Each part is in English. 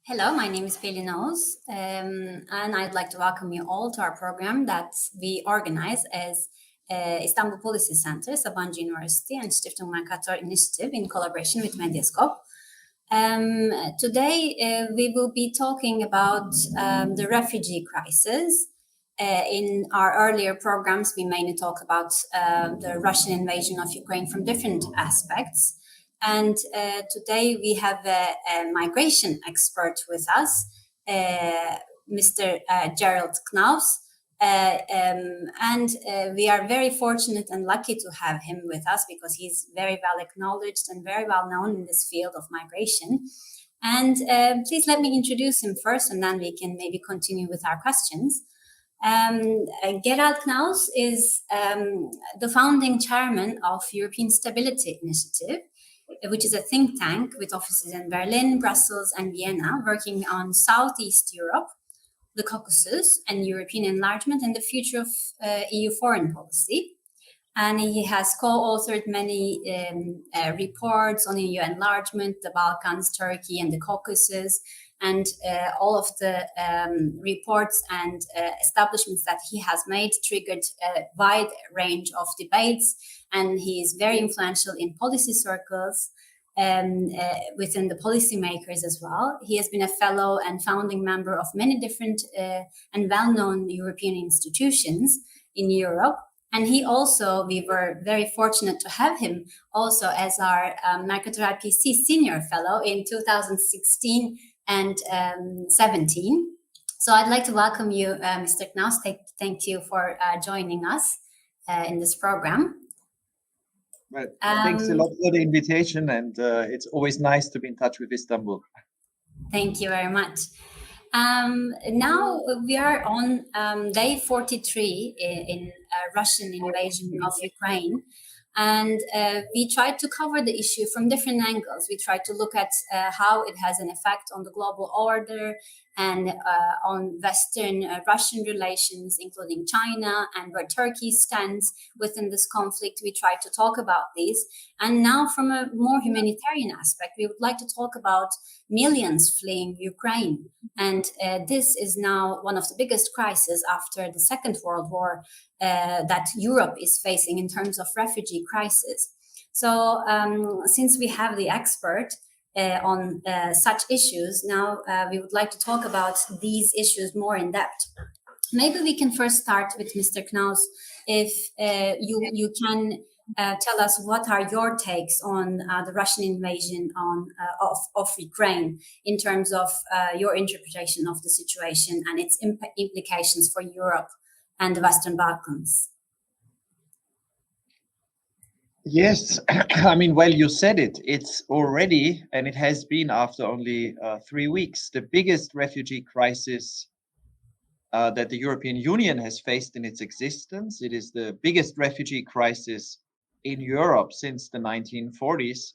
Hello, my name is Gerald Knaus, and I'd like to welcome you all to our program that we organize as İstanbul Policy Center, Sabancı University, and Stiftung Mercator Initiative in collaboration with Medyascope. Today, we will be talking about the refugee crisis. In our earlier programs, we mainly talk about the Russian invasion of Ukraine from different aspects. And today we have a migration expert with us, Mr. Gerald Knaus. And we are very fortunate and lucky to have him with us because he's very well acknowledged and very well known in this field of migration. And please let me introduce him first, and then we can maybe continue with our questions. Gerald Knaus is the founding chairman of European Stability Initiative, which is a think tank with offices in Berlin, Brussels, and Vienna, working on Southeast Europe, the Caucasus, and European enlargement and the future of EU foreign policy. And he has co-authored many reports on EU enlargement, the Balkans, Turkey, and the Caucasus. And all of the reports and establishments that he has made triggered a wide range of debates. And he is very influential in policy circles within the policymakers as well. He has been a fellow and founding member of many different and well-known European institutions in Europe. And he also, we were very fortunate to have him also as our Mercator IPC Senior Fellow in 2016 and 17. So I'd like to welcome you, Mr. Knaus. Thank you for joining us in this program. Well, thanks a lot for the invitation, and it's always nice to be in touch with Istanbul. Thank you very much. Now we are on day 43 in Russian invasion of Ukraine. And we tried to cover the issue from different angles. We tried to look at how it has an effect on the global order and on Western Russian relations, including China, and where Turkey stands within this conflict. We tried to talk about these. And now from a more humanitarian aspect, we would like to talk about millions fleeing Ukraine. And this is now one of the biggest crises after the Second World War that Europe is facing in terms of refugee crisis. So since we have the expert on such issues, now we would like to talk about these issues more in depth. Maybe we can first start with Mr. Knaus. If you can tell us what are your takes on the Russian invasion of Ukraine in terms of your interpretation of the situation and its implications for Europe and the Western Balkans. Yes, I mean, well, you said it. It's already, and it has been after only 3 weeks, the biggest refugee crisis that the European Union has faced in its existence. It is the biggest refugee crisis in Europe since the 1940s.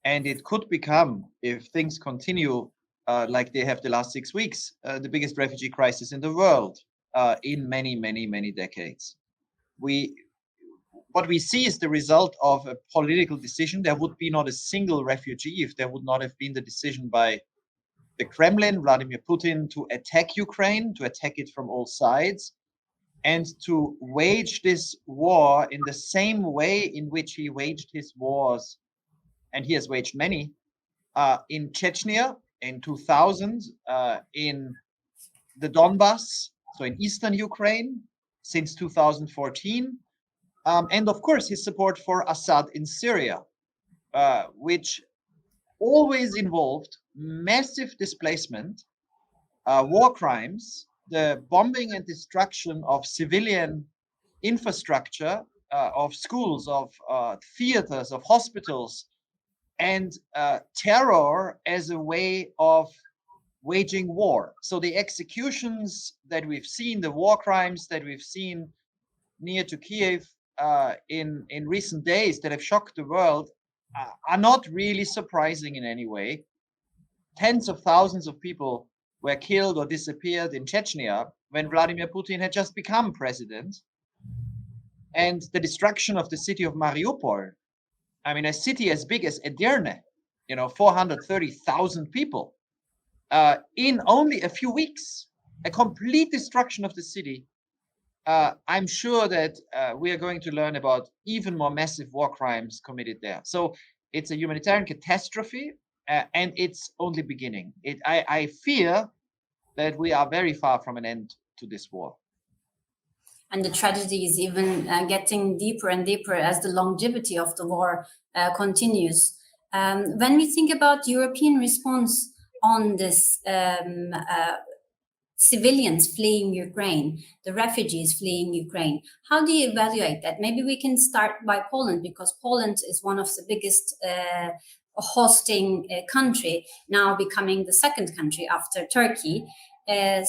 And it could become, if things continue like they have the last 6 weeks, the biggest refugee crisis in the world. In many, many, many decades. What we see is the result of a political decision. There would be not a single refugee if there would not have been the decision by the Kremlin, Vladimir Putin, to attack Ukraine, to attack it from all sides, and to wage this war in the same way in which he waged his wars, and he has waged many, in Chechnya in 2000, in the Donbass, so in eastern Ukraine, since 2014, and of course his support for Assad in Syria, which always involved massive displacement, war crimes, the bombing and destruction of civilian infrastructure, of schools, of theaters, of hospitals, and terror as a way of waging war. So the executions that we've seen, the war crimes that we've seen near to Kiev in recent days that have shocked the world are not really surprising in any way. Tens of thousands of people were killed or disappeared in Chechnya when Vladimir Putin had just become president. And the destruction of the city of Mariupol, I mean, a city as big as Edirne, 430,000 people, in only a few weeks, a complete destruction of the city. I'm sure that we are going to learn about even more massive war crimes committed there. So it's a humanitarian catastrophe, and it's only beginning. I fear that we are very far from an end to this war. And the tragedy is even getting deeper and deeper as the longevity of the war continues. When we think about European response on this civilians fleeing Ukraine, the refugees fleeing Ukraine, how do you evaluate that? Maybe we can start by Poland, because Poland is one of the biggest hosting country, now becoming the second country after Turkey.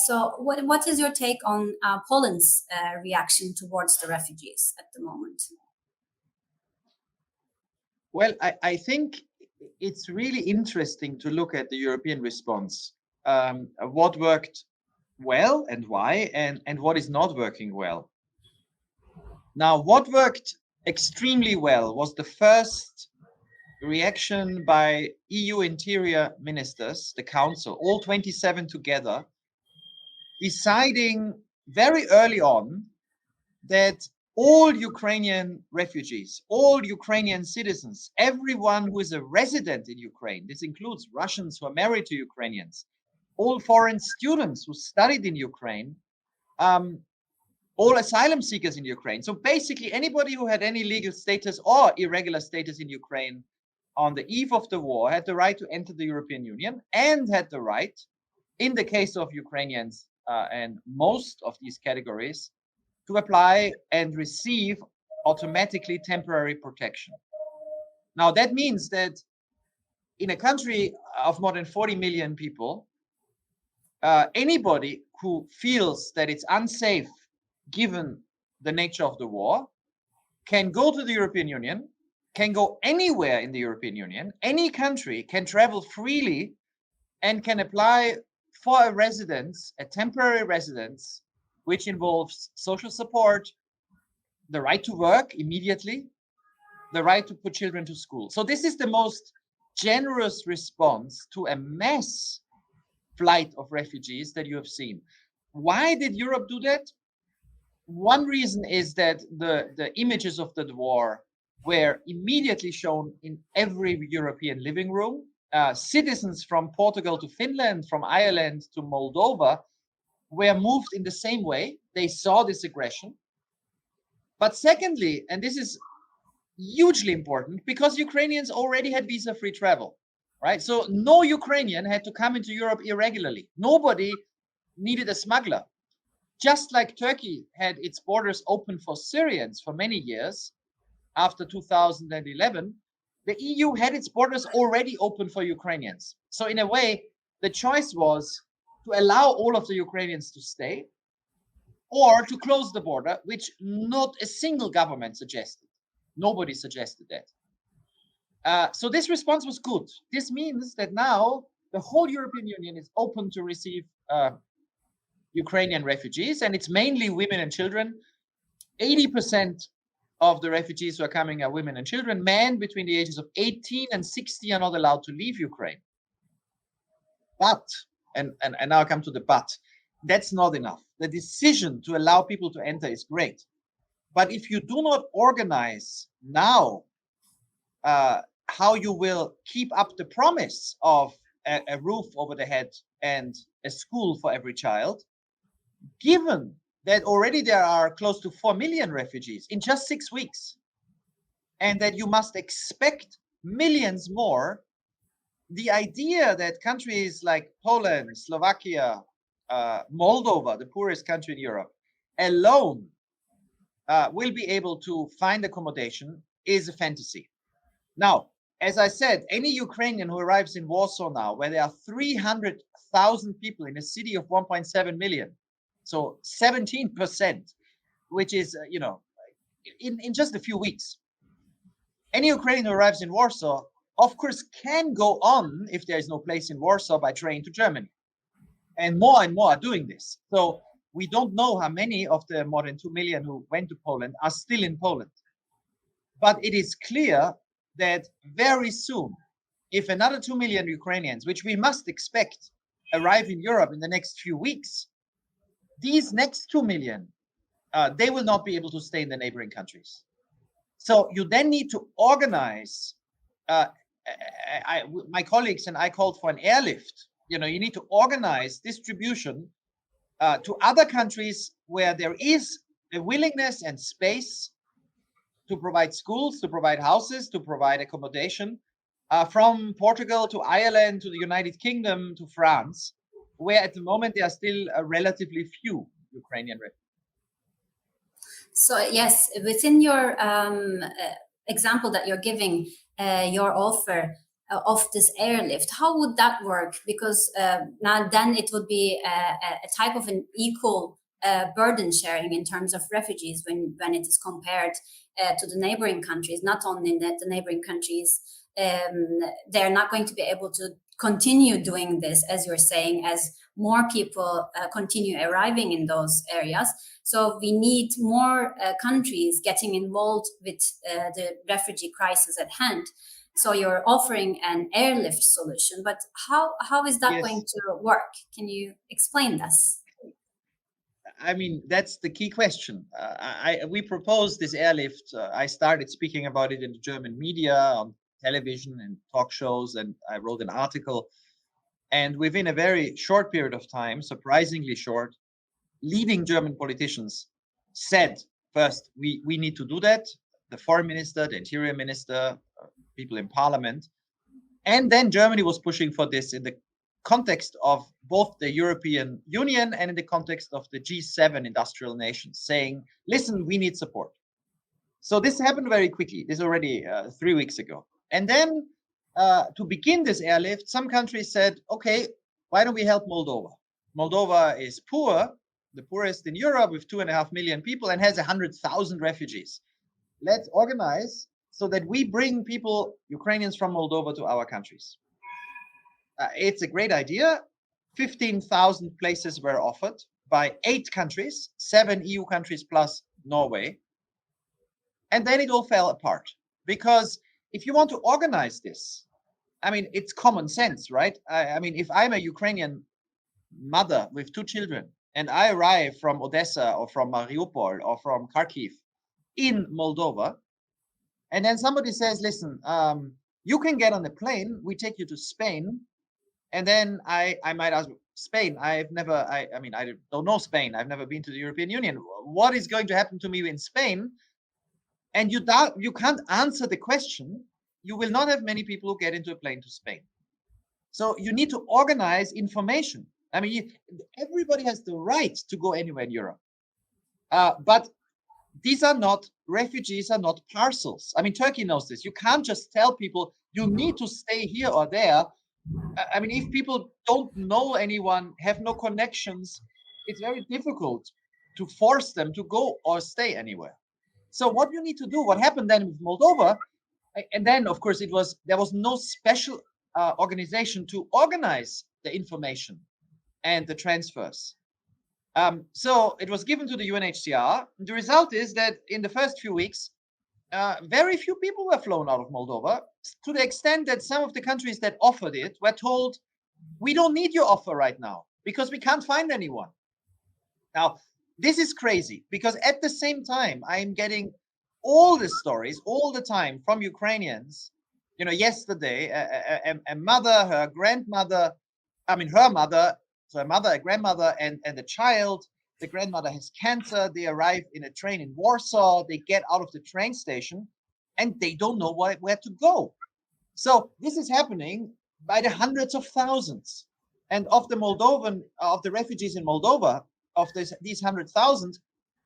So what is your take on Poland's reaction towards the refugees at the moment? Well, I think it's really interesting to look at the European response, what worked well and why, and what is not working well. Now, what worked extremely well was the first reaction by EU interior ministers, the council, all 27 together, deciding very early on that all Ukrainian refugees, all Ukrainian citizens, everyone who is a resident in Ukraine, this includes Russians who are married to Ukrainians, all foreign students who studied in Ukraine, all asylum seekers in Ukraine. So basically anybody who had any legal status or irregular status in Ukraine on the eve of the war had the right to enter the European Union, and had the right, in the case of Ukrainians and most of these categories, to apply and receive automatically temporary protection. Now that means that in a country of more than 40 million people, anybody who feels that it's unsafe given the nature of the war can go to the European Union, can go anywhere in the European Union, any country can travel freely and can apply for a residence, a temporary residence, which involves social support, the right to work immediately, the right to put children to school. So this is the most generous response to a mass flight of refugees that you have seen. Why did Europe do that? One reason is that the images of the war were immediately shown in every European living room. Citizens from Portugal to Finland, from Ireland to Moldova were moved in the same way. They saw this aggression. But secondly, and this is hugely important, because Ukrainians already had visa-free travel, right? So no Ukrainian had to come into Europe irregularly. Nobody needed a smuggler. Just like Turkey had its borders open for Syrians for many years after 2011, the EU had its borders already open for Ukrainians. So in a way, the choice was to allow all of the Ukrainians to stay, or to close the border, which not a single government suggested. Nobody suggested that. So this response was good. This means that now the whole European Union is open to receive Ukrainian refugees, and it's mainly women and children. 80% of the refugees who are coming are women and children. Men between the ages of 18 and 60 are not allowed to leave Ukraine. But, and now I come to the but, that's not enough. The decision to allow people to enter is great. But if you do not organize now how you will keep up the promise of a roof over the head and a school for every child, given that already there are close to 4 million refugees in just 6 weeks, and that you must expect millions more, the idea that countries like Poland, Slovakia, Moldova, the poorest country in Europe, alone will be able to find accommodation is a fantasy. Now, as I said, any Ukrainian who arrives in Warsaw now, where there are 300,000 people in a city of 1.7 million, so 17%, which is, in just a few weeks, any Ukrainian who arrives in Warsaw, of course, can go on, if there is no place in Warsaw, by train to Germany. And more are doing this. So we don't know how many of the more than 2 million who went to Poland are still in Poland. But it is clear that very soon, if another 2 million Ukrainians, which we must expect, arrive in Europe in the next few weeks, these next 2 million, they will not be able to stay in the neighboring countries. So you then need to organize. My colleagues and I called for an airlift. You need to organize distribution to other countries where there is a willingness and space to provide schools, to provide houses, to provide accommodation, from Portugal to Ireland to the United Kingdom to France, where at the moment there are still relatively few Ukrainian refugees. So yes, within your example that you're giving, your offer of this airlift, how would that work? Because now then it would be a type of an equal burden sharing in terms of refugees when it is compared to the neighboring countries. Not only that the neighboring countries, they're not going to be able to continue doing this, as you're saying, as more people continue arriving in those areas. So we need more countries getting involved with the refugee crisis at hand. So you're offering an airlift solution, but how is that going to work? Can you explain this? I mean, that's the key question. We proposed this airlift. I started speaking about it in the German media, on television and talk shows, and I wrote an article. And within a very short period of time, surprisingly short, leading German politicians said, first, we need to do that. The foreign minister, the interior minister, people in parliament. And then Germany was pushing for this in the context of both the European Union and in the context of the G7 industrial nations, saying, listen, we need support. So this happened very quickly. This is already 3 weeks ago. And then to begin this airlift, some countries said, okay, why don't we help Moldova? Moldova is poor, the poorest in Europe, with 2.5 million people, and has 100,000 refugees. Let's organize so that we bring people, Ukrainians from Moldova, to our countries. It's a great idea. 15,000 places were offered by 8 countries, 7 EU countries plus Norway. And then it all fell apart, because if you want to organize this, I mean, it's common sense, right? I mean, if I'm a Ukrainian mother with 2 children and I arrive from Odessa or from Mariupol or from Kharkiv in Moldova, and then somebody says, listen, you can get on the plane, we take you to Spain. And then I might ask, Spain, I don't know Spain. I've never been to the European Union. What is going to happen to me in Spain? And you can't answer the question. You will not have many people who get into a plane to Spain. So you need to organize information. I mean, everybody has the right to go anywhere in Europe. But refugees are not parcels. I mean, Turkey knows this. You can't just tell people you need to stay here or there. I mean, if people don't know anyone, have no connections, it's very difficult to force them to go or stay anywhere. So what you need to do, what happened then with Moldova, and then of course there was no special organization to organize the information and the transfers. So it was given to the UNHCR. The result is that in the first few weeks, very few people were flown out of Moldova, to the extent that some of the countries that offered it were told, we don't need your offer right now because we can't find anyone. Now, this is crazy, because at the same time, I'm getting all the stories all the time from Ukrainians. You know, yesterday, a mother, her grandmother, her mother, so a mother, a grandmother, and a child. The grandmother has cancer. They arrive in a train in Warsaw. They get out of the train station and they don't know where to go. So this is happening by the hundreds of thousands. And of the refugees in Moldova, of these 100,000,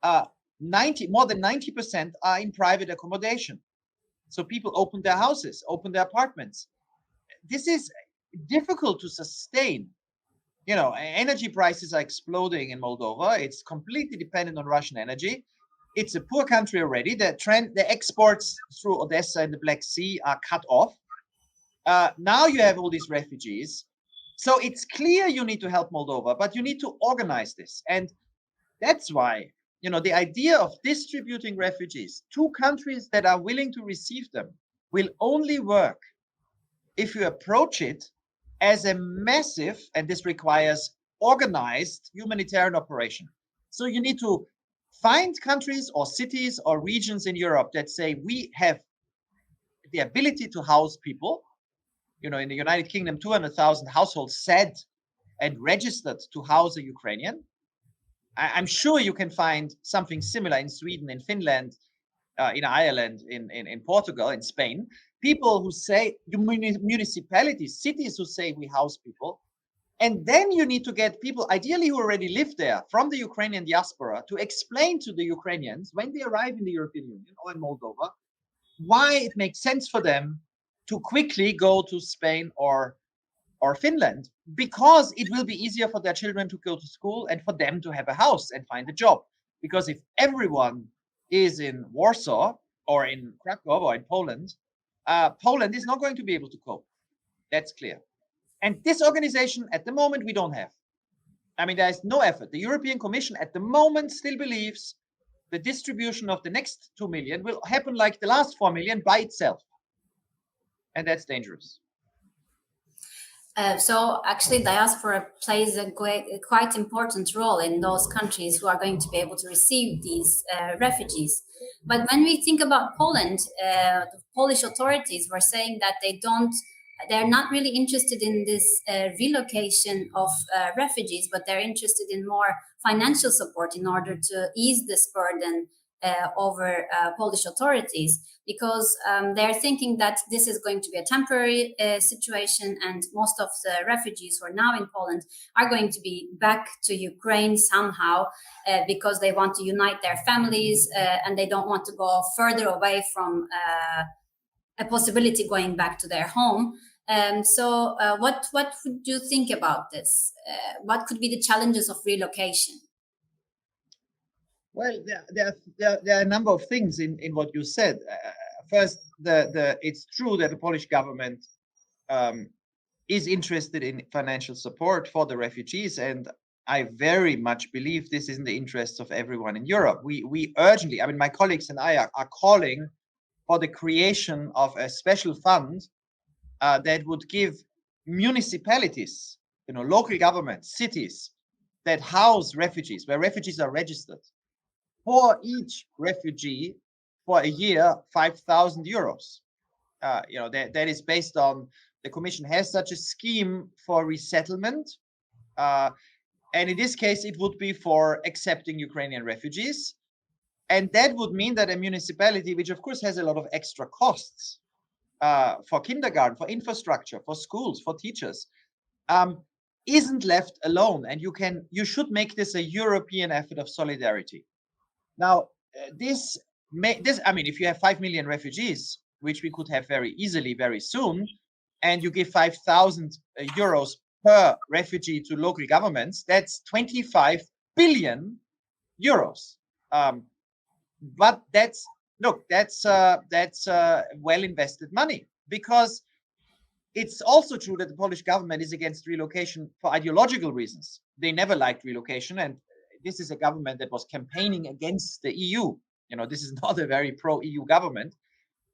more than 90% are in private accommodation. So people open their houses, open their apartments. This is difficult to sustain. You know, energy prices are exploding in Moldova. It's completely dependent on Russian energy. It's a poor country already. The exports through Odessa and the Black Sea are cut off. Now you have all these refugees. So it's clear you need to help Moldova, but you need to organize this. And that's why, you know, the idea of distributing refugees to countries that are willing to receive them will only work if you approach it as a massive, and this requires organized humanitarian operation. So you need to find countries or cities or regions in Europe that say we have the ability to house people. In the United Kingdom, 200,000 households said and registered to house a Ukrainian. I'm sure you can find something similar in Sweden, in Finland, in Ireland, in Portugal, in Spain. People who say, municipalities, cities who say we house people. And then you need to get people, ideally who already live there, from the Ukrainian diaspora, to explain to the Ukrainians when they arrive in the European Union or in Moldova, why it makes sense for them to quickly go to Spain or Finland, because it will be easier for their children to go to school and for them to have a house and find a job. Because if everyone is in Warsaw or in Krakow or in Poland, Poland is not going to be able to cope. That's clear. And this organization at the moment we don't have. I mean, there is no effort. The European Commission at the moment still believes the distribution of the next 2 million will happen like the last 4 million by itself. And that's dangerous. So actually diaspora plays a quite important role in those countries who are going to be able to receive these refugees. But when we think about Poland, the Polish authorities were saying that they're not really interested in this relocation of refugees, but they're interested in more financial support in order to ease this burden over Polish authorities, because they're thinking that this is going to be a temporary situation, and most of the refugees who are now in Poland are going to be back to Ukraine somehow, because they want to unite their families and they don't want to go further away from a possibility going back to their home. So what would you think about this? What could be the challenges of relocation? Well, there are a number of things in what you said. First, it's true that the Polish government is interested in financial support for the refugees, and I very much believe this is in the interests of everyone in Europe. We urgently, I mean, my colleagues and I are calling for the creation of a special fund that would give municipalities, local governments, cities that house refugees, where refugees are registered, for each refugee for a year, 5,000 euros. That is based on, the Commission has such a scheme for resettlement. And in this case, it would be for accepting Ukrainian refugees. And that would mean that a municipality, which of course has a lot of extra costs for kindergarten, for infrastructure, for schools, for teachers, isn't left alone. And you should make this a European effort of solidarity. Now, if you have 5 million refugees, which we could have very easily very soon, and you give 5,000 euros per refugee to local governments, that's 25 billion euros. But that's well invested money, because it's also true that the Polish government is against relocation for ideological reasons. They never liked relocation, and this is a government that was campaigning against the EU. This is not a very pro-EU government.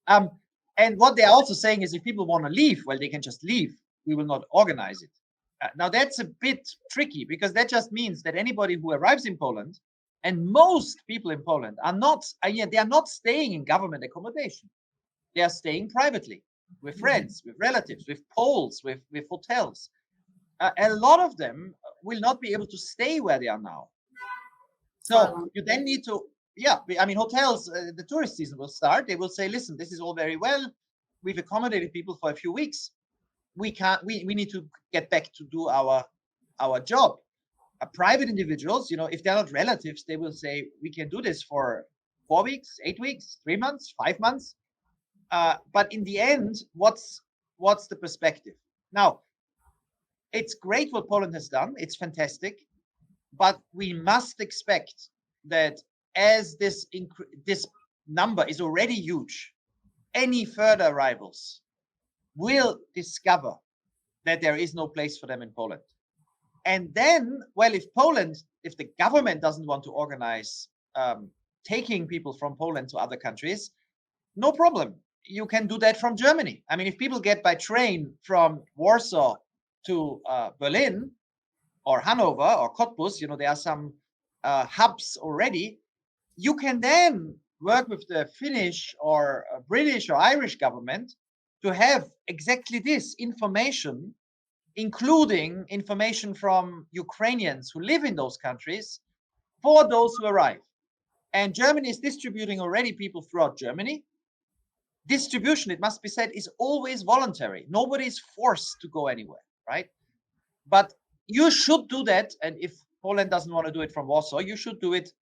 And what they're also saying is, if people want to leave, well, they can just leave. We will not organize it. Now, that's a bit tricky, because that just means that anybody who arrives in Poland, and most people in Poland are not staying in government accommodation. They are staying privately with friends, with relatives, with Poles, with hotels. A lot of them will not be able to stay where they are now. So you then need to, hotels, the tourist season will start. They will say, listen, this is all very well. We've accommodated people for a few weeks. We need to get back to do our job. Private individuals, if they're not relatives, they will say, we can do this for 4 weeks, 8 weeks, 3 months, 5 months. But in the end, what's the perspective? Now, it's great what Poland has done. It's fantastic. But we must expect that as this number is already huge, any further arrivals will discover that there is no place for them in Poland. And then, well, if the government doesn't want to organize taking people from Poland to other countries, no problem. You can do that from Germany. I mean, if people get by train from Warsaw to Berlin or Hanover or Cottbus, there are some hubs already. You can then work with the Finnish or British or Irish government to have exactly this information, including information from Ukrainians who live in those countries for those who arrive. And Germany is distributing already people throughout Germany. Distribution, it must be said, is always voluntary. Nobody is forced to go anywhere, right? But you should do that. And if Poland doesn't want to do it from Warsaw, you should do it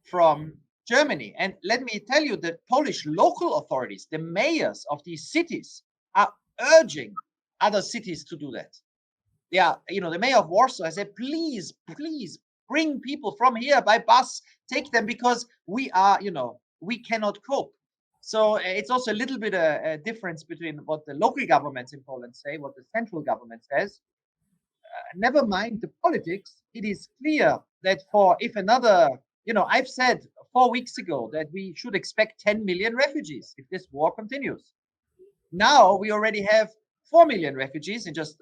from Germany. And let me tell you, the Polish local authorities, the mayors of these cities, are urging other cities to do that. Yeah, the mayor of Warsaw has said, please bring people from here by bus, take them, because we are, we cannot cope. So it's also a little bit a difference between what the local governments in Poland say, what the central government says. Never mind the politics. It is clear that if another, I've said 4 weeks ago that we should expect 10 million refugees if this war continues. Now we already have 4 million refugees in just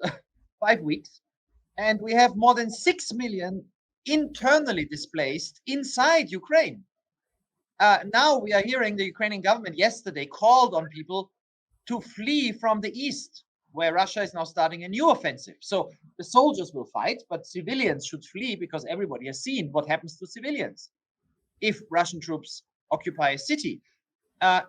5 weeks, and we have more than 6 million internally displaced inside Ukraine. Now we are hearing the Ukrainian government yesterday called on people to flee from the east, where Russia is now starting a new offensive. So the soldiers will fight, but civilians should flee, because everybody has seen what happens to civilians if Russian troops occupy a city.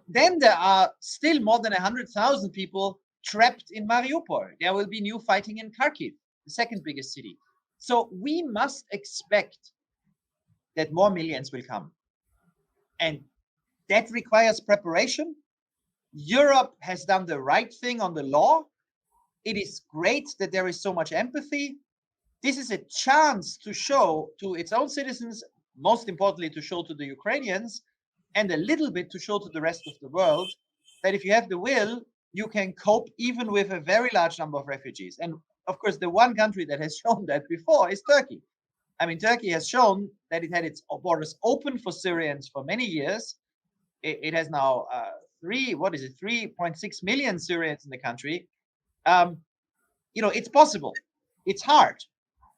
Then there are still more than 100,000 people trapped in Mariupol. There will be new fighting in Kharkiv, the second biggest city. So we must expect that more millions will come. And that requires preparation. Europe has done the right thing on the law. It is great that there is so much empathy. This is a chance to show to its own citizens, most importantly, to show to the Ukrainians, and a little bit to show to the rest of the world, that if you have the will, you can cope even with a very large number of refugees. And of course, the one country that has shown that before is Turkey. I mean, Turkey has shown that it had its borders open for Syrians for many years. It has now 3.6 million Syrians in the country. It's possible. It's hard.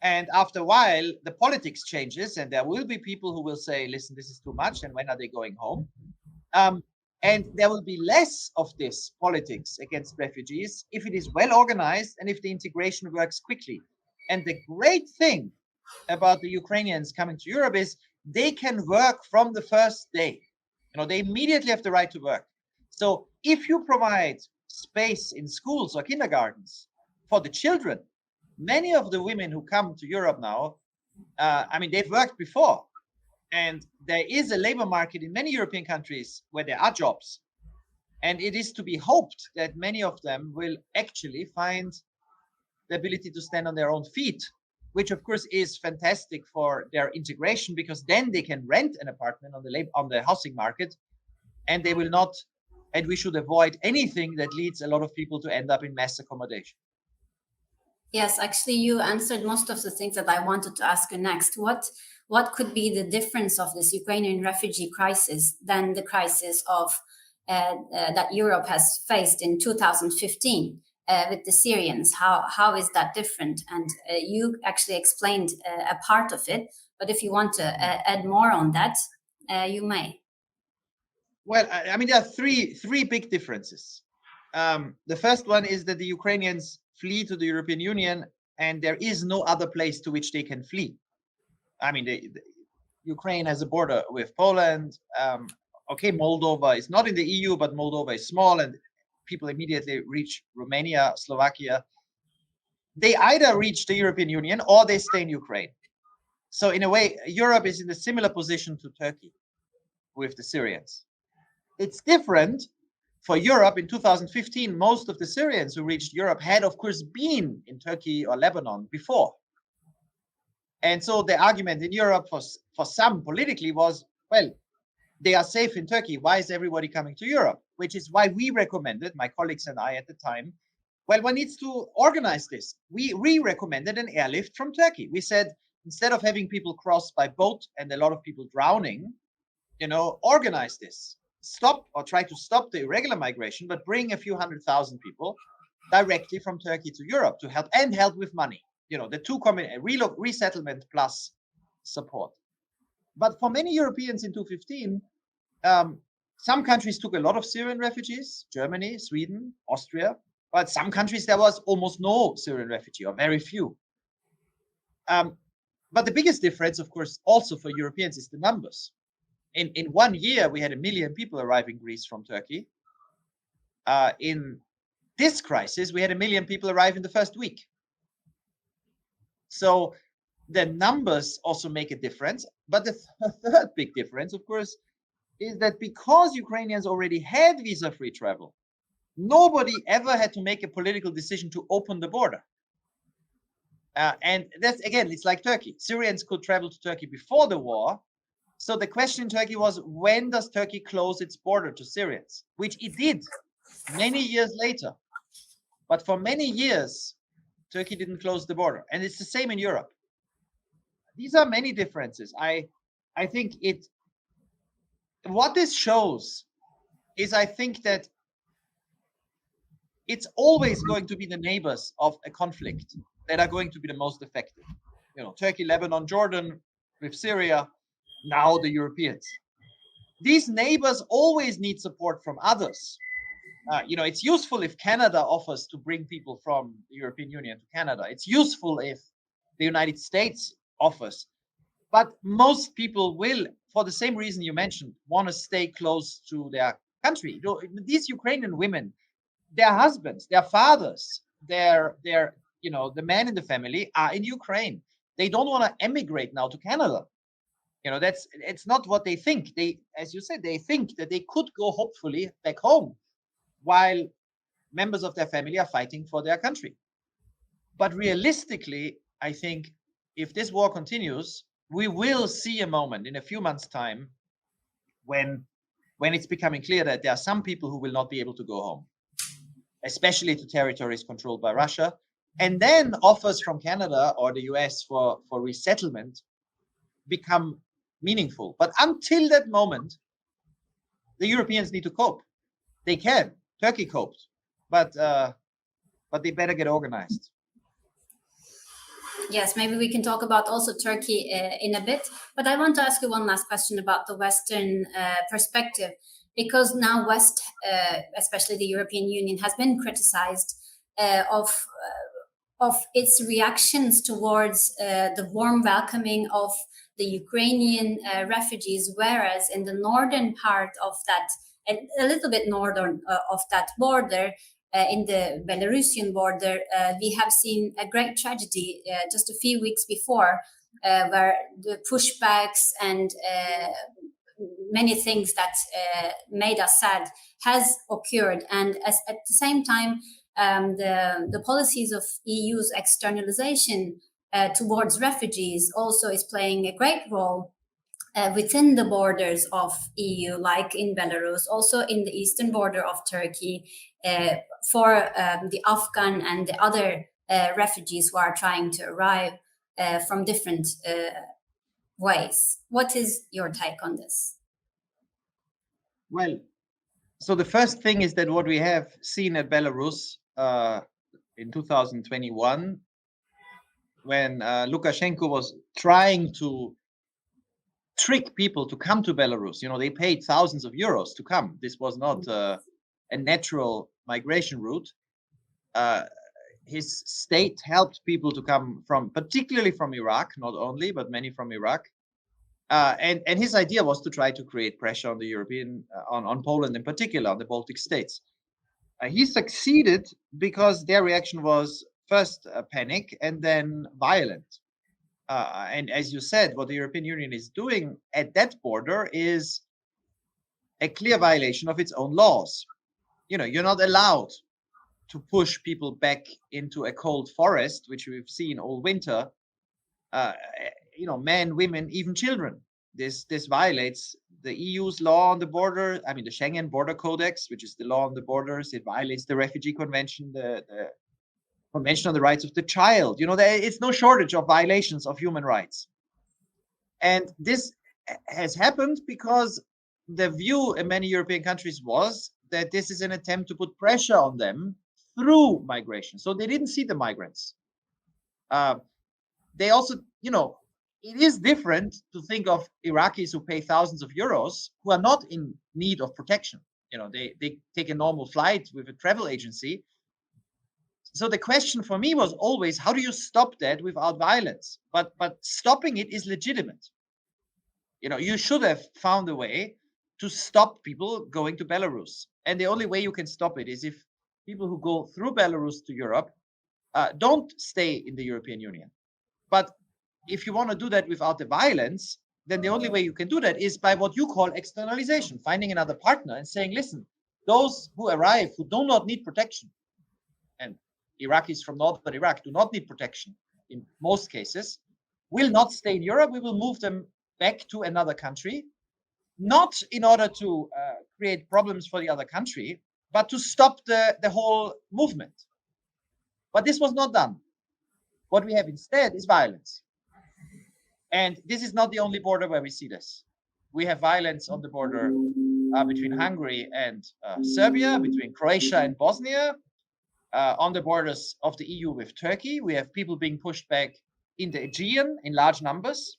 And after a while, the politics changes, and there will be people who will say, listen, this is too much, and when are they going home? And there will be less of this politics against refugees if it is well organized and if the integration works quickly. And the great thing about the Ukrainians coming to Europe is they can work from the first day. They immediately have the right to work. So if you provide space in schools or kindergartens for the children, many of the women who come to Europe now, they've worked before. And there is a labor market in many European countries where there are jobs. And it is to be hoped that many of them will actually find the ability to stand on their own feet, which of course is fantastic for their integration, because then they can rent an apartment on the housing market, and they will not, and we should avoid anything that leads a lot of people to end up in mass accommodation. Yes, actually, you answered most of the things that I wanted to ask you next. What could be the difference of this Ukrainian refugee crisis than the crisis of that Europe has faced in 2015 with the Syrians? How is that different? And you actually explained a part of it, but if you want to add more on that, you may. Well, there are three big differences. The first one is that the Ukrainians flee to the European Union, and there is no other place to which they can flee. Ukraine has a border with Poland. Moldova is not in the EU, but Moldova is small, and people immediately reach Romania, Slovakia. They either reach the European Union or they stay in Ukraine. So in a way, Europe is in a similar position to Turkey with the Syrians. It's different. For Europe in 2015, most of the Syrians who reached Europe had, of course, been in Turkey or Lebanon before. And so the argument in Europe for some politically was, well, they are safe in Turkey. Why is everybody coming to Europe? Which is why we recommended, my colleagues and I at the time, well, one needs to organize this. We recommended an airlift from Turkey. We said, instead of having people cross by boat and a lot of people drowning, organize this. Stop or try to stop the irregular migration, but bring a few 100,000 people directly from Turkey to Europe to help with money. The two resettlement plus support. But for many Europeans in 2015, some countries took a lot of Syrian refugees, Germany, Sweden, Austria, but some countries there was almost no Syrian refugee or very few. But the biggest difference, of course, also for Europeans is the numbers. In 1 year, we had 1 million people arrive in Greece from Turkey. In this crisis, we had 1 million people arrive in the first week. So the numbers also make a difference. But the third big difference, of course, is that because Ukrainians already had visa-free travel, nobody ever had to make a political decision to open the border. And that's, again, it's like Turkey. Syrians could travel to Turkey before the war. So the question in Turkey was, when does Turkey close its border to Syrians? Which it did many years later. But for many years, Turkey didn't close the border. And it's the same in Europe. These are many differences. I think what this shows is, I think, that it's always going to be the neighbors of a conflict that are going to be the most affected. Turkey, Lebanon, Jordan, with Syria, now the Europeans. These neighbors always need support from others. It's useful if Canada offers to bring people from the European Union to Canada. It's useful if the United States offers. But most people will, for the same reason you mentioned, want to stay close to their country. These Ukrainian women, their husbands, their fathers, the men in the family are in Ukraine. They don't want to emigrate now to Canada. It's not what they think. They, as you said, they think that they could go hopefully back home while members of their family are fighting for their country. But realistically, I think if this war continues, we will see a moment in a few months' time when it's becoming clear that there are some people who will not be able to go home, especially to territories controlled by Russia. And then offers from Canada or the US for resettlement become meaningful. But until that moment, the Europeans need to cope. They can. Turkey coped, but they better get organized. Yes, maybe we can talk about also Turkey in a bit. But I want to ask you one last question about the Western perspective, because now West, especially the European Union, has been criticized of its reactions towards the warm welcoming of the Ukrainian refugees, whereas in the northern part of that, a little bit northern of that border, in the Belarusian border, we have seen a great tragedy just a few weeks before, where the pushbacks and many things that made us sad has occurred. And at the same time, the policies of EU's externalization towards refugees also is playing a great role within the borders of EU, like in Belarus, also in the eastern border of Turkey, for the Afghan and the other refugees who are trying to arrive from different ways. What is your take on this? Well, so the first thing is that what we have seen at Belarus in 2021, when Lukashenko was trying to trick people to come to Belarus. They paid thousands of euros to come. This was not a natural migration route. His state helped people to come particularly from Iraq, not only, but many from Iraq. And his idea was to try to create pressure on the on Poland in particular, on the Baltic states. He succeeded because their reaction was first panic and then violent. And as you said, what the European Union is doing at that border is a clear violation of its own laws. You're not allowed to push people back into a cold forest, which we've seen all winter. Men, women, even children. This violates the EU's law on the border. I mean, the Schengen Border Codex, which is the law on the borders. It violates the Refugee Convention, the Convention on the Rights of the Child. It's no shortage of violations of human rights. And this has happened because the view in many European countries was that this is an attempt to put pressure on them through migration. So they didn't see the migrants. They also, it is different to think of Iraqis who pay thousands of euros who are not in need of protection. They take a normal flight with a travel agency. So the question for me was always, how do you stop that without violence? But stopping it is legitimate. You should have found a way to stop people going to Belarus. And the only way you can stop it is if people who go through Belarus to Europe don't stay in the European Union. But if you want to do that without the violence, then the only way you can do that is by what you call externalization, finding another partner and saying, listen, those who arrive who do not need protection, and Iraqis from northern Iraq do not need protection in most cases, will not stay in Europe. We will move them back to another country, not in order to create problems for the other country, but to stop the whole movement. But this was not done. What we have instead is violence. And this is not the only border where we see this. We have violence on the border between Hungary and Serbia, between Croatia and Bosnia, on the borders of the EU with Turkey. We have people being pushed back in the Aegean in large numbers.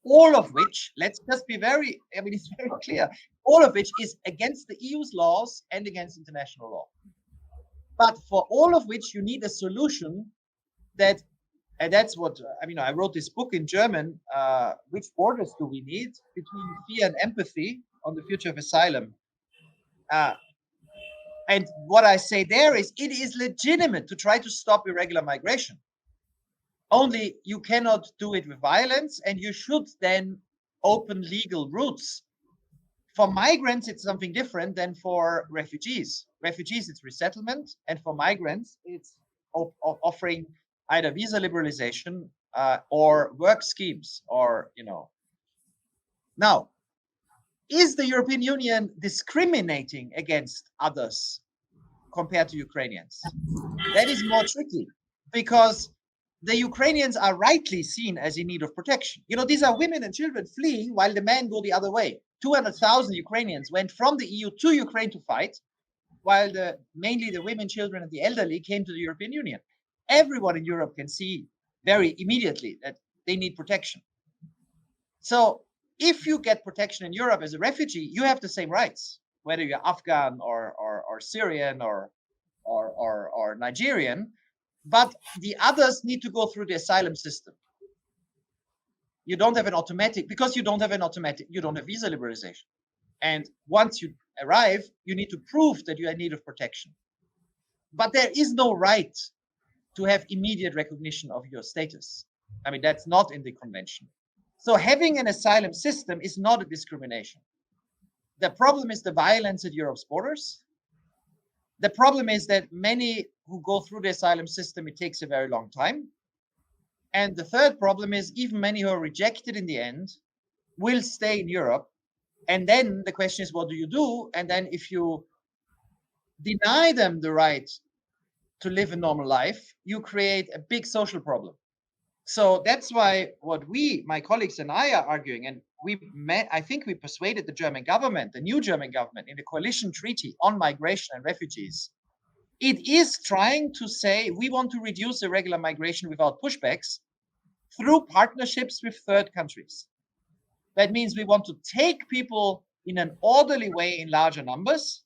All of which, let's just be it's very clear, all of which is against the EU's laws and against international law. But for all of which, you need a solution and that's what, I wrote this book in German, which borders do we need, between fear and empathy on the future of asylum. And what I say there is, it is legitimate to try to stop irregular migration. Only you cannot do it with violence, and you should then open legal routes. For migrants, it's something different than for refugees. Refugees, it's resettlement, and for migrants, it's offering either visa liberalization or work schemes, or Now, is the European Union discriminating against others compared to Ukrainians? That is more tricky, because the Ukrainians are rightly seen as in need of protection. These are women and children fleeing while the men go the other way. 200,000 Ukrainians went from the EU to Ukraine to fight, while mainly the women, children, and the elderly came to the European Union. Everyone in Europe can see very immediately that they need protection. So if you get protection in Europe as a refugee, you have the same rights, whether you're Afghan or Syrian or Nigerian, but the others need to go through the asylum system. You don't have an automatic, because you don't have visa liberalization. And once you arrive, you need to prove that you are in need of protection. But there is no right to have immediate recognition of your status. That's not in the convention. So having an asylum system is not a discrimination. The problem is the violence at Europe's borders. The problem is that many who go through the asylum system, it takes a very long time. And the third problem is even many who are rejected in the end will stay in Europe. And then the question is, what do you do? And then if you deny them the right to live a normal life, you create a big social problem. So that's why what my colleagues and I are arguing, and I think we persuaded the German government, the new German government, in the coalition treaty on migration and refugees. It is trying to say we want to reduce irregular migration without pushbacks through partnerships with third countries. That means we want to take people in an orderly way in larger numbers,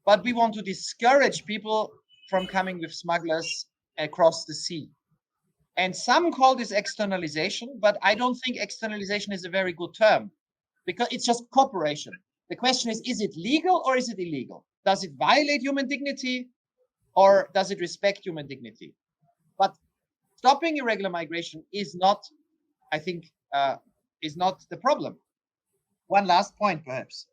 but we want to discourage people from coming with smugglers across the sea. And some call this externalization, but I don't think externalization is a very good term, because it's just cooperation. The question is it legal or is it illegal? Does it violate human dignity or does it respect human dignity? But stopping irregular migration is not, I think, is not the problem. One last point, perhaps.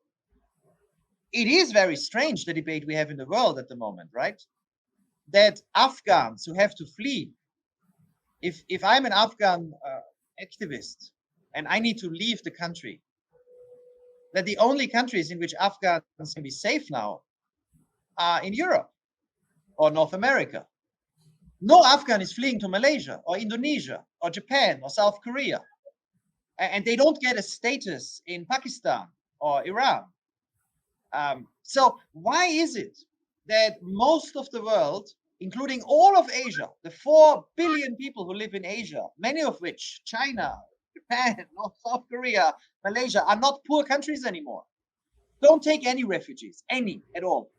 It is very strange, the debate we have in the world at the moment, right? That Afghans who have to flee, if I'm an Afghan activist and I need to leave the country, that the only countries in which Afghans can be safe now are in Europe or North America. No Afghan is fleeing to Malaysia or Indonesia or Japan or South Korea. And they don't get a status in Pakistan or Iran. So why is it that most of the world, including all of Asia, the 4 billion people who live in Asia, many of which, China, Japan, South Korea, Malaysia, are not poor countries anymore. Don't take any refugees, any at all.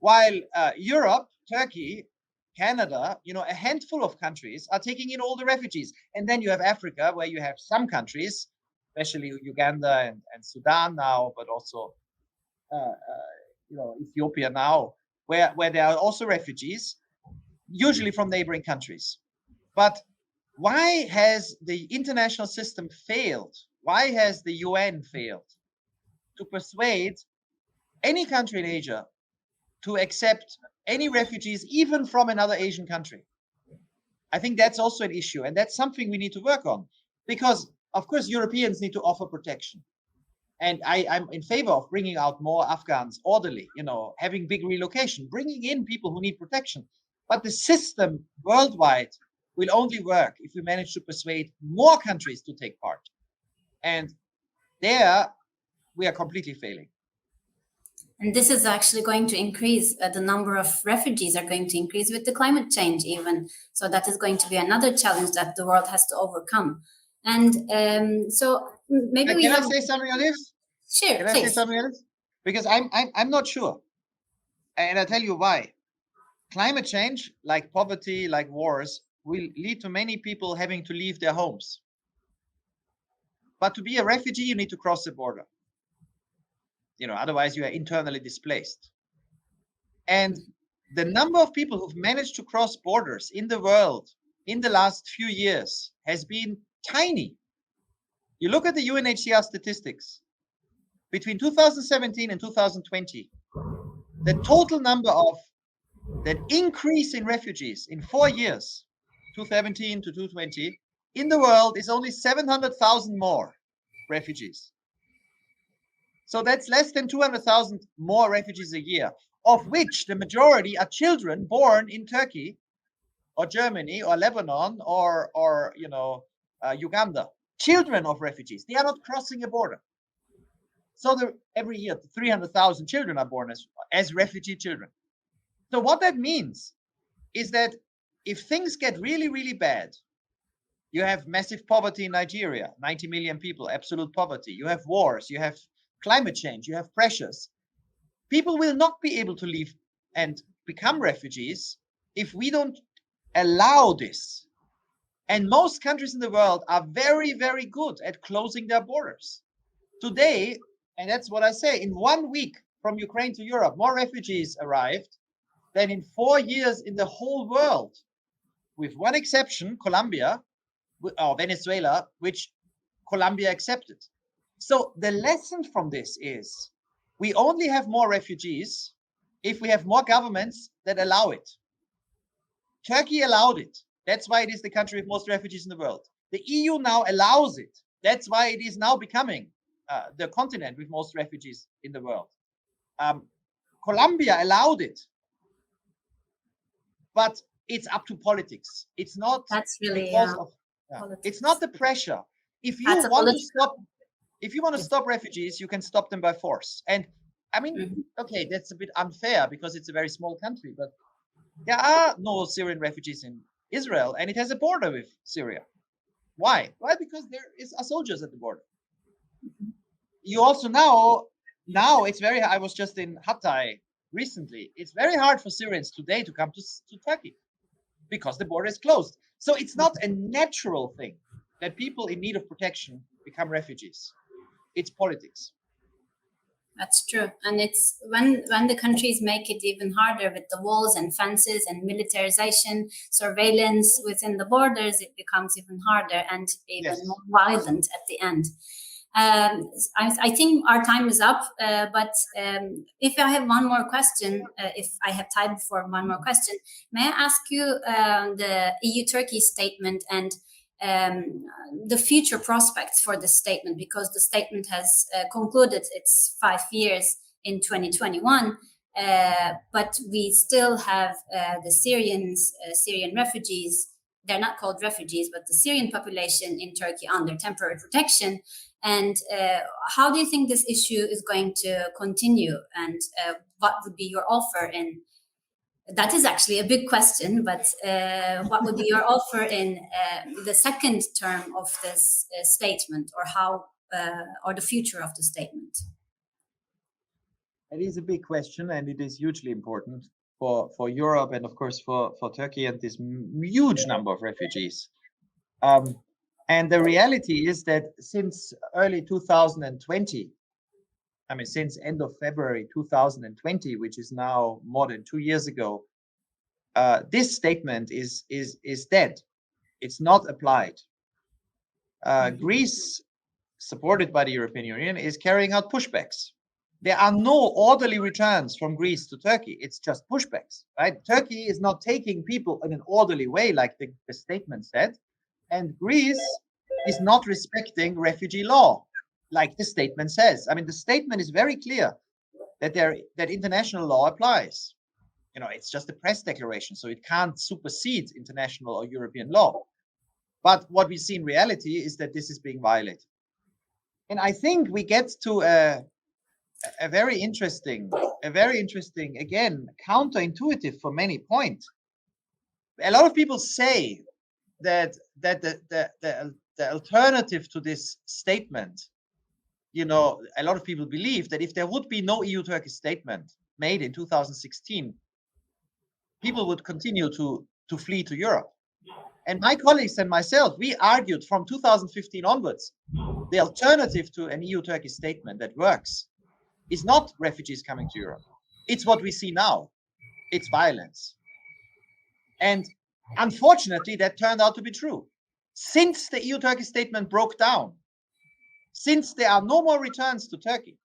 While Europe, Turkey, Canada, a handful of countries are taking in all the refugees. And then you have Africa, where you have some countries, especially Uganda and Sudan now, but also Ethiopia now, where there are also refugees, usually from neighboring countries. But why has the international system failed? Why has the UN failed to persuade any country in Asia to accept any refugees, even from another Asian country? I think that's also an issue, and that's something we need to work on, because of course Europeans need to offer protection. And I'm in favor of bringing out more Afghans orderly, having big relocation, bringing in people who need protection. But the system worldwide will only work if we manage to persuade more countries to take part. And there we are completely failing. And this is actually going to increase, the number of refugees are going to increase with the climate change even. So that is going to be another challenge that the world has to overcome. And so maybe Can I say something on this? Sure, Can I say something on this? Because I'm not sure. And I'll tell you why. Climate change, like poverty, like wars, will lead to many people having to leave their homes. But to be a refugee, you need to cross the border. Otherwise you are internally displaced. And the number of people who've managed to cross borders in the world in the last few years has been tiny. You look at the UNHCR statistics. Between 2017 and 2020, the total number of that increase in refugees in 4 years, 2017 to 2020, in the world is only 700,000 more refugees. So that's less than 200,000 more refugees a year, of which the majority are children born in Turkey or Germany or Lebanon or Uganda. Children of refugees. They are not crossing a border. So every year, 300,000 children are born as refugee children. So what that means is that if things get really, really bad, you have massive poverty in Nigeria, 90 million people, absolute poverty. You have wars, you have climate change, you have pressures. People will not be able to leave and become refugees if we don't allow this. And most countries in the world are very, very good at closing their borders. Today, and that's what I say, in 1 week from Ukraine to Europe, more refugees arrived than in 4 years in the whole world, with one exception, Colombia, or Venezuela, which Colombia accepted. So the lesson from this is we only have more refugees if we have more governments that allow it. Turkey allowed it. That's why it is the country with most refugees in the world. The EU now allows it. That's why it is now becoming the continent with most refugees in the world. Colombia allowed it. But it's up to politics. It's not That's really because of it's not the pressure. If you want to stop refugees, you can stop them by force. And I mean, okay, that's a bit unfair because it's a very small country, but there are no Syrian refugees in Israel, and it has a border with Syria. Why? Why? Because there are soldiers at the border. You also now it's very. I was just in Hatay recently. It's very hard for Syrians today to come to Turkey because the border is closed. So it's not a natural thing that people in need of protection become refugees. It's politics. That's true. And it's when the countries make it even harder with the walls and fences and militarization, surveillance within the borders, it becomes even harder and even more violent at the end. I think our time is up, but if I have one more question, if I have time for one more question, may I ask you the EU-Turkey statement and the future prospects for this statement, because the statement has concluded its 5 years in 2021, but we still have the Syrian refugees. They're not called refugees, but the Syrian population in Turkey under temporary protection. And how do you think this issue is going to continue? And what would be your offer in? That is actually a big question, but what would be your offer in the second term of this statement, or how, or the future of the statement? It is a big question, and it is hugely important for Europe and, of course, for Turkey and this huge number of refugees. And the reality is that since early 2020, I mean, since end of February 2020, which is now more than 2 years ago, this statement is dead. It's not applied. Greece, supported by the European Union, is carrying out pushbacks. There are no orderly returns from Greece to Turkey. It's just pushbacks, right? Turkey is not taking people in an orderly way, like the statement said, and Greece is not respecting refugee law, like the statement says. I mean, the statement is very clear that international law applies. You know, it's just a press declaration, so it can't supersede international or European law. But what we see in reality is that this is being violated. And I think we get to a very interesting, again, counterintuitive for many point. A lot of people say that the alternative to this statement, you know, a lot of people believe that if there would be no EU-Turkey statement made in 2016, people would continue to flee to Europe. And my colleagues and myself, we argued from 2015 onwards, the alternative to an EU-Turkey statement that works is not refugees coming to Europe. It's what we see now. It's violence. And unfortunately, that turned out to be true. Since the EU-Turkey statement broke down, since there are no more returns to Turkey,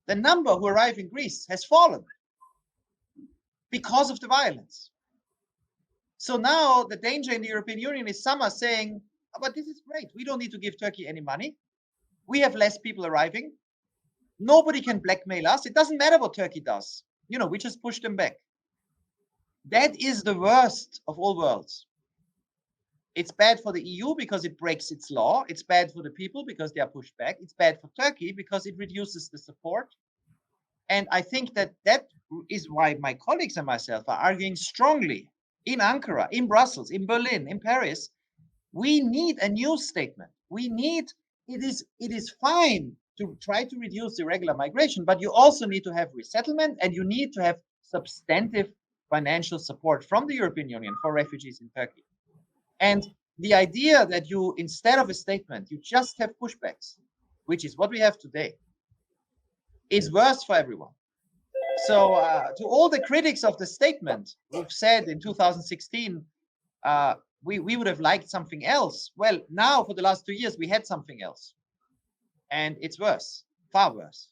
the number who arrive in Greece has fallen because of the violence. So now the danger in the European Union is some are saying, oh, but this is great. We don't need to give Turkey any money. We have less people arriving. Nobody can blackmail us. It doesn't matter what Turkey does. You know, we just push them back. That is the worst of all worlds. It's bad for the EU because it breaks its law. It's bad for the people because they are pushed back. It's bad for Turkey because it reduces the support. And I think that is why my colleagues and myself are arguing strongly in Ankara, in Brussels, in Berlin, in Paris. We need a new statement. It is fine to try to reduce irregular migration, but you also need to have resettlement, and you need to have substantive financial support from the European Union for refugees in Turkey. And the idea that you, instead of a statement, you just have pushbacks, which is what we have today, is worse for everyone. So to all the critics of the statement who've said in 2016, we would have liked something else. Well, now for the last 2 years, we had something else. And it's worse, far worse.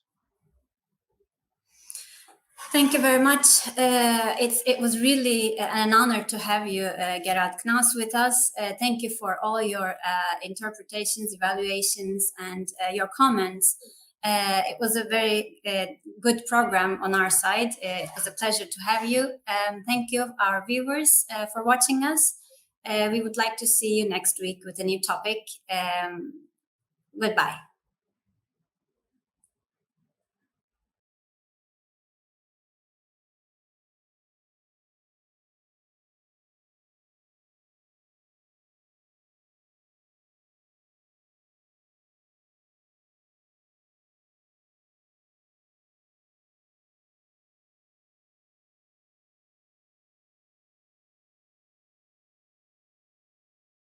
Thank you very much. It was really an honor to have you, Gerald Knaus, with us. Thank you for all your interpretations, evaluations, and your comments. It was a very good program on our side. It was a pleasure to have you. Thank you, our viewers, for watching us. We would like to see you next week with a new topic. Goodbye.